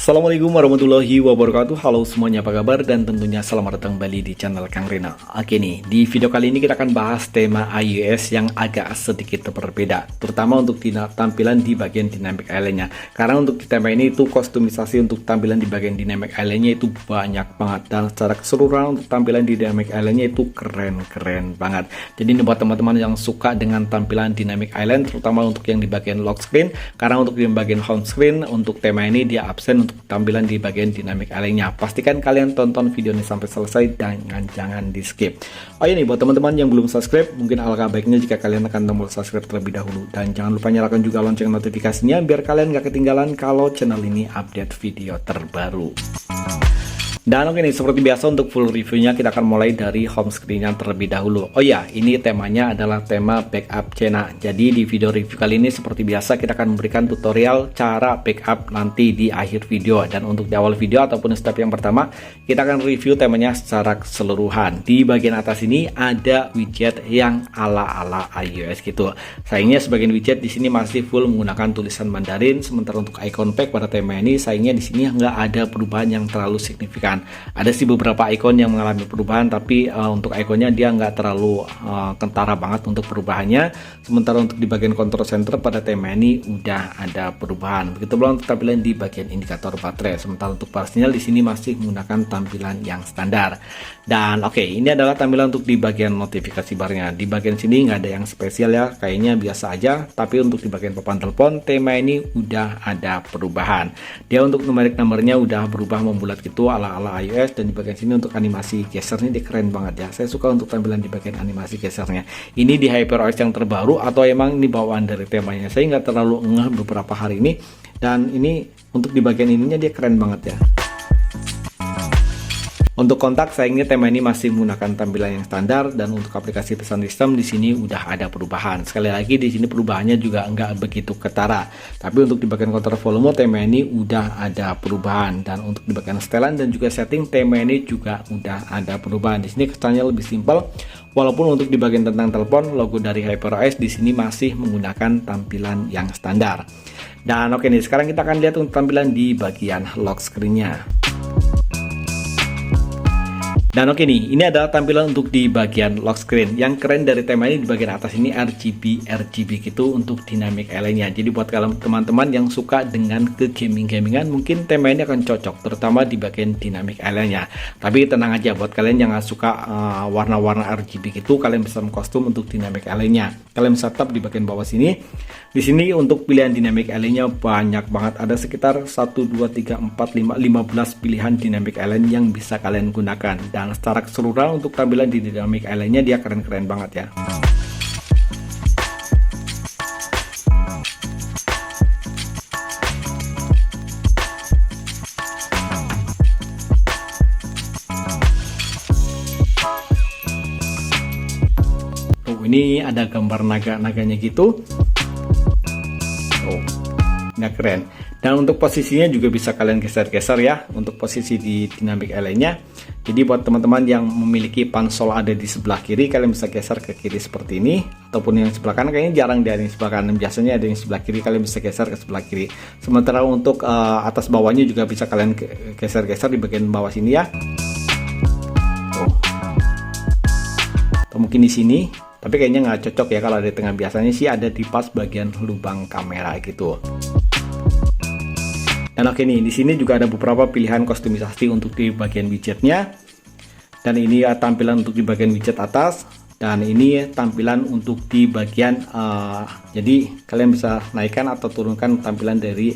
Assalamualaikum warahmatullahi wabarakatuh. Halo semuanya, apa kabar? Dan tentunya selamat datang kembali di channel Kang Rena. Oke nih, di video kali ini kita akan bahas tema iOS yang agak sedikit berbeda, terutama untuk tampilan di bagian dynamic island-nya. Karena untuk di tema ini itu kustomisasi untuk tampilan di bagian dynamic island-nya itu banyak banget, dan secara keseluruhan untuk tampilan di dynamic island-nya itu keren-keren banget. Jadi ini buat teman-teman yang suka dengan tampilan dynamic island, terutama untuk yang di bagian lock screen. Karena untuk di bagian home screen untuk tema ini dia absen untuk tampilan di bagian dynamic island-nya. Pastikan kalian tonton video ini sampai selesai dan jangan di skip. Oh iya nih, buat teman-teman yang belum subscribe, mungkin alangkah baiknya jika kalian tekan tombol subscribe terlebih dahulu, dan jangan lupa nyalakan juga lonceng notifikasinya biar kalian gak ketinggalan kalau channel ini update video terbaru. Dan oke nih, seperti biasa untuk full reviewnya kita akan mulai dari home screen-nya terlebih dahulu. Oh ya, ini temanya adalah tema backup China. Jadi di video review kali ini seperti biasa kita akan memberikan tutorial cara backup nanti di akhir video. Dan untuk di awal video ataupun step yang pertama, kita akan review temanya secara keseluruhan. Di bagian atas ini ada widget yang ala-ala iOS gitu. Sayangnya sebagian widget di sini masih full menggunakan tulisan Mandarin, sementara untuk icon pack pada tema ini sayangnya di sini nggak ada perubahan yang terlalu signifikan. Ada sih beberapa ikon yang mengalami perubahan, tapi untuk ikonnya dia nggak terlalu kentara banget untuk perubahannya. Sementara untuk di bagian control center pada tema ini udah ada perubahan. Begitu pula untuk tampilan di bagian indikator baterai. Sementara untuk power sinyal di sini masih menggunakan tampilan yang standar. Dan oke, ini adalah tampilan untuk di bagian notifikasi barnya. Di bagian sini nggak ada yang spesial ya, kayaknya biasa aja. Tapi untuk di bagian papan telepon tema ini udah ada perubahan. Dia untuk numerik nomornya udah berubah membulat gitu ala-ala iOS, dan di bagian sini untuk animasi gesernya dia keren banget ya. Saya suka untuk tampilan di bagian animasi gesernya. Ini di HyperOS yang terbaru atau emang ini bawaan dari temanya? Saya nggak terlalu ngeh beberapa hari ini, dan ini untuk di bagian ininya dia keren banget ya. Untuk kontak sayangnya tema ini masih menggunakan tampilan yang standar, dan untuk aplikasi pesan sistem di sini udah ada perubahan. Sekali lagi di sini perubahannya juga nggak begitu ketara. Tapi untuk di bagian kontrol volume tema ini udah ada perubahan, dan untuk di bagian setelan dan juga setting tema ini juga udah ada perubahan. Di sini kesannya lebih simpel. Walaupun untuk di bagian tentang telepon logo dari HyperOS di sini masih menggunakan tampilan yang standar. Dan oke nih, sekarang kita akan lihat untuk tampilan di bagian lock screen-nya. Dan oke nih, ini adalah tampilan untuk di bagian lock screen. Yang keren dari tema ini di bagian atas ini RGB gitu untuk dynamic island-nya. Jadi buat kalian teman-teman yang suka dengan ke gamingan mungkin tema ini akan cocok, terutama di bagian dynamic island-nya. Tapi tenang aja, buat kalian yang nggak suka warna-warna RGB gitu, kalian bisa kostum untuk dynamic island-nya. Kalian bisa tap di bagian bawah sini. Di sini untuk pilihan dynamic island-nya banyak banget. Ada sekitar 1, 2, 3, 4, 5, 15 pilihan dynamic island yang bisa kalian gunakan. Dan secara keseluruhan untuk tampilan di dynamic island-nya dia keren-keren banget ya. Ini ada gambar naga-naganya gitu. Nggak keren. Dan untuk posisinya juga bisa kalian geser-geser ya untuk posisi di dynamic island-nya. Jadi buat teman-teman yang memiliki pansol ada di sebelah kiri, kalian bisa geser ke kiri seperti ini, ataupun yang sebelah kanan. Kayaknya jarang ada yang sebelah kanan, biasanya ada yang sebelah kiri, kalian bisa geser ke sebelah kiri. Sementara untuk atas bawahnya juga bisa kalian geser-geser di bagian bawah sini ya. Atau mungkin di sini. Tapi kayaknya nggak cocok ya kalau di tengah, biasanya sih ada di pas bagian lubang kamera gitu. Dan oke nih, di sini juga ada beberapa pilihan kustomisasi untuk di bagian widgetnya. Dan ini tampilan untuk di bagian widget atas. Dan ini tampilan untuk di bagian jadi kalian bisa naikkan atau turunkan tampilan dari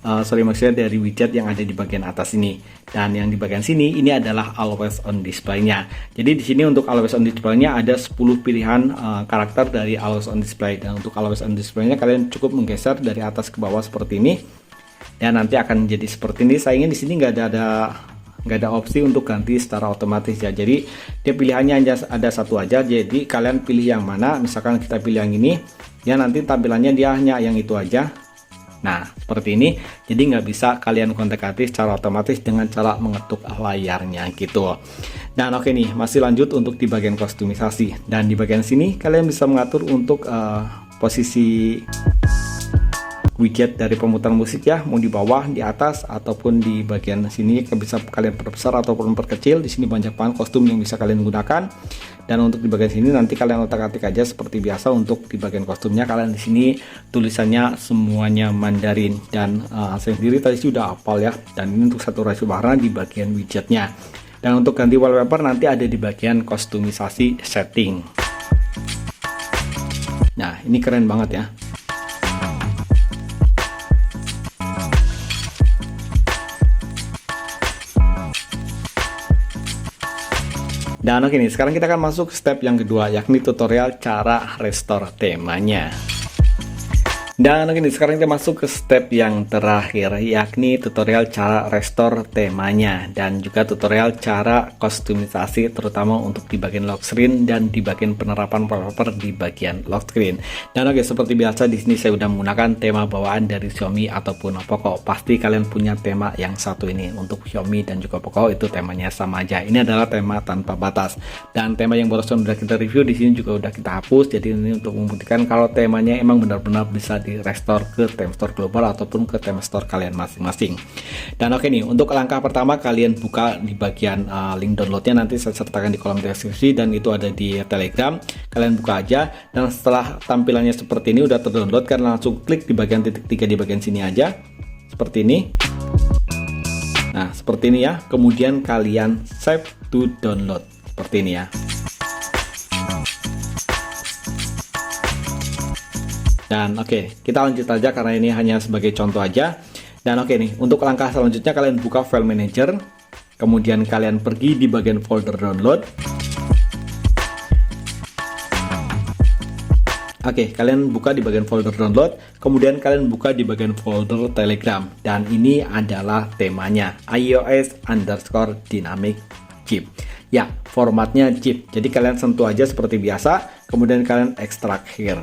maksudnya dari widget yang ada di bagian atas ini. Dan yang di bagian sini ini adalah always on display-nya. Jadi di sini untuk always on display-nya ada 10 pilihan karakter dari always on display. Dan untuk always on display-nya kalian cukup menggeser dari atas ke bawah seperti ini. Dan nanti akan jadi seperti ini. Sayangnya di sini nggak ada opsi untuk ganti secara otomatis ya. Jadi dia pilihannya hanya ada satu aja. Jadi kalian pilih yang mana. Misalkan kita pilih yang ini, ya nanti tampilannya dia hanya yang itu aja. Nah seperti ini. Jadi nggak bisa kalian kontak-atik secara otomatis dengan cara mengetuk layarnya gitu. Dan oke nih, masih lanjut untuk di bagian kustomisasi. Dan di bagian sini kalian bisa mengatur untuk posisi widget dari pemutar musik ya, mau di bawah, di atas, ataupun di bagian sini bisa kalian perbesar ataupun perkecil. Di sini banyak banget kostum yang bisa kalian gunakan. Dan untuk di bagian sini nanti kalian otak-atik aja seperti biasa. Untuk di bagian kostumnya kalian di sini tulisannya semuanya Mandarin, dan saya sendiri tadi sudah hafal ya. Dan ini untuk saturasi warna di bagian widgetnya. Dan untuk ganti wallpaper nanti ada di bagian kostumisasi setting. Nah, ini keren banget ya. Dan oke nih, sekarang kita akan masuk ke step yang kedua, yakni tutorial cara restore temanya. Dan oke nih, sekarang kita masuk ke step yang terakhir, yakni tutorial cara restore temanya dan juga tutorial cara kostumisasi, terutama untuk di bagian lock screen dan di bagian penerapan wallpaper di bagian lock screen. Dan oke, seperti biasa di sini saya sudah menggunakan tema bawaan dari Xiaomi ataupun Poco. Pasti kalian punya tema yang satu ini. Untuk Xiaomi dan juga Poco itu temanya sama aja. Ini adalah tema tanpa batas. Dan tema yang barusan sudah kita review di sini juga sudah kita hapus. Jadi ini untuk membuktikan kalau temanya emang benar-benar bisa di restore ke theme store global ataupun ke theme store kalian masing-masing. Dan oke nih, untuk langkah pertama kalian buka di bagian link downloadnya, nanti saya sertakan di kolom deskripsi dan itu ada di Telegram. Kalian buka aja, dan setelah tampilannya seperti ini udah terdownload, kalian langsung klik di bagian titik 3 di bagian sini aja seperti ini. Nah, seperti ini ya. Kemudian kalian save to download seperti ini ya. Dan oke, kita lanjut aja karena ini hanya sebagai contoh aja. Dan oke nih, untuk langkah selanjutnya kalian buka file manager, kemudian kalian pergi di bagian folder download. Oke, kalian buka di bagian folder download, kemudian kalian buka di bagian folder Telegram, dan ini adalah temanya iOS underscore dynamic chip. Ya, formatnya chip. Jadi kalian sentuh aja seperti biasa, kemudian kalian ekstrak here.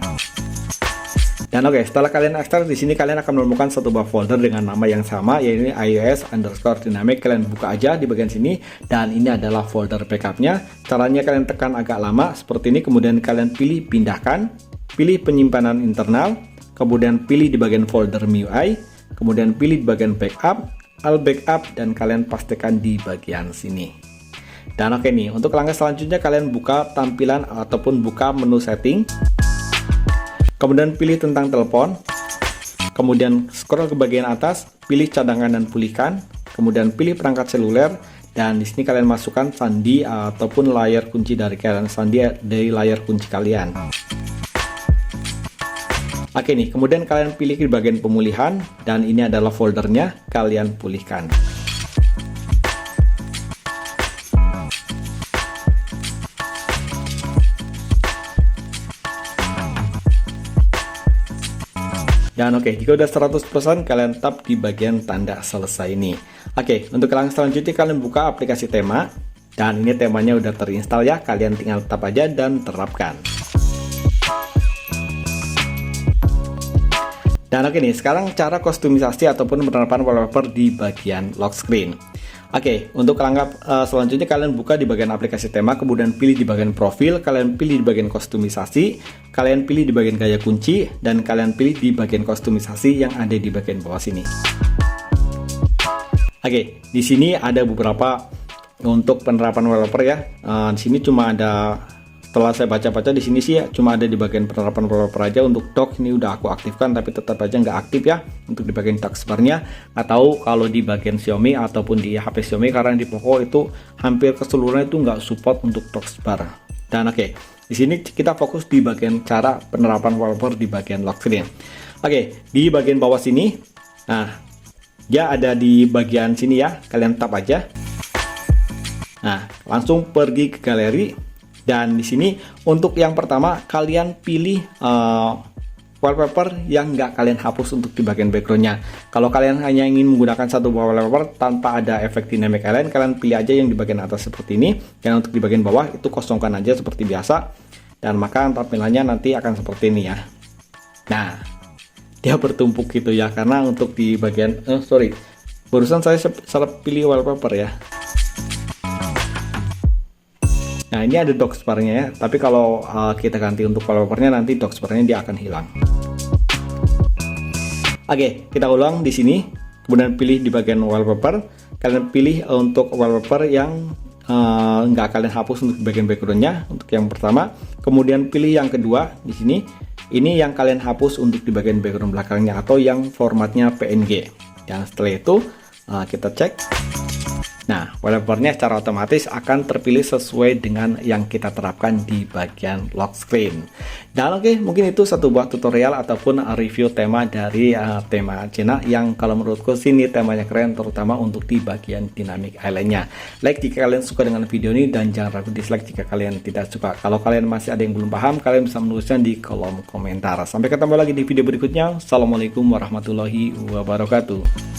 Dan oke, setelah kalian ekstrak di sini kalian akan menemukan satu buah folder dengan nama yang sama, yaitu iOS underscore dynamic. Kalian buka aja di bagian sini, dan ini adalah folder backupnya. Caranya kalian tekan agak lama seperti ini, kemudian kalian pilih pindahkan, pilih penyimpanan internal, kemudian pilih di bagian folder MIUI, kemudian pilih di bagian backup, all backup, dan kalian pastikan di bagian sini. Dan oke nih, untuk langkah selanjutnya kalian buka tampilan ataupun buka menu setting. Kemudian pilih tentang telepon, kemudian scroll ke bagian atas, pilih cadangan dan pulihkan, kemudian pilih perangkat seluler, dan di sini kalian masukkan sandi ataupun layar kunci dari kalian, sandi dari layar kunci kalian. Oke nih, kemudian kalian pilih di bagian pemulihan, dan ini adalah foldernya, kalian pulihkan. Dan oke, jika udah 100% kalian tap di bagian tanda selesai ini. Oke, untuk langkah selanjutnya kalian buka aplikasi tema, dan ini temanya udah terinstall ya, kalian tinggal tap aja dan terapkan. Dan oke nih, sekarang cara kostumisasi ataupun penerapan wallpaper di bagian lock screen. Oke, untuk langkah selanjutnya kalian buka di bagian aplikasi tema, kemudian pilih di bagian profil, kalian pilih di bagian kostumisasi, kalian pilih di bagian gaya kunci, dan kalian pilih di bagian kostumisasi yang ada di bagian bawah sini. Oke, di sini ada beberapa untuk penerapan wallpaper ya. Di sini cuma ada, setelah saya baca-baca di sini sih ya, cuma ada di bagian penerapan wallpaper aja. Untuk dock ini udah aku aktifkan, tapi tetap aja nggak aktif ya untuk di bagian taskbar-nya. Atau kalau di bagian Xiaomi ataupun di HP Xiaomi, karena di Poco itu hampir keseluruhan itu nggak support untuk taskbar. Dan oke, di sini kita fokus di bagian cara penerapan wallpaper di bagian lock screen. Oke, di bagian bawah sini, nah dia ada di bagian sini ya, kalian tap aja. Nah, langsung pergi ke galeri. Dan di sini untuk yang pertama kalian pilih wallpaper yang nggak kalian hapus untuk di bagian backgroundnya. Kalau kalian hanya ingin menggunakan satu buah wallpaper tanpa ada efek dynamic island, kalian pilih aja yang di bagian atas seperti ini. Dan untuk di bagian bawah itu kosongkan aja seperti biasa. Dan maka tampilannya nanti akan seperti ini ya. Nah, dia bertumpuk gitu ya, karena untuk di bagian barusan saya salah pilih wallpaper ya. Nah, ini ada docksbarnya ya, tapi kalau kita ganti untuk wallpapernya nanti docksbarnya dia akan hilang. Oke, kita ulang di sini. Kemudian pilih di bagian wallpaper. Kalian pilih untuk wallpaper yang nggak kalian hapus untuk bagian backgroundnya. Untuk yang pertama. Kemudian pilih yang kedua di sini. Ini yang kalian hapus untuk di bagian background belakangnya atau yang formatnya PNG. Dan setelah itu kita cek. Nah, wallpapernya secara otomatis akan terpilih sesuai dengan yang kita terapkan di bagian lock screen. Dan oke, mungkin itu satu buah tutorial ataupun review tema dari tema Cina yang kalau menurutku sini temanya keren, terutama untuk di bagian dynamic island-nya. Like jika kalian suka dengan video ini dan jangan ragu dislike jika kalian tidak suka. Kalau kalian masih ada yang belum paham, kalian bisa menulisnya di kolom komentar. Sampai ketemu lagi di video berikutnya. Assalamualaikum warahmatullahi wabarakatuh.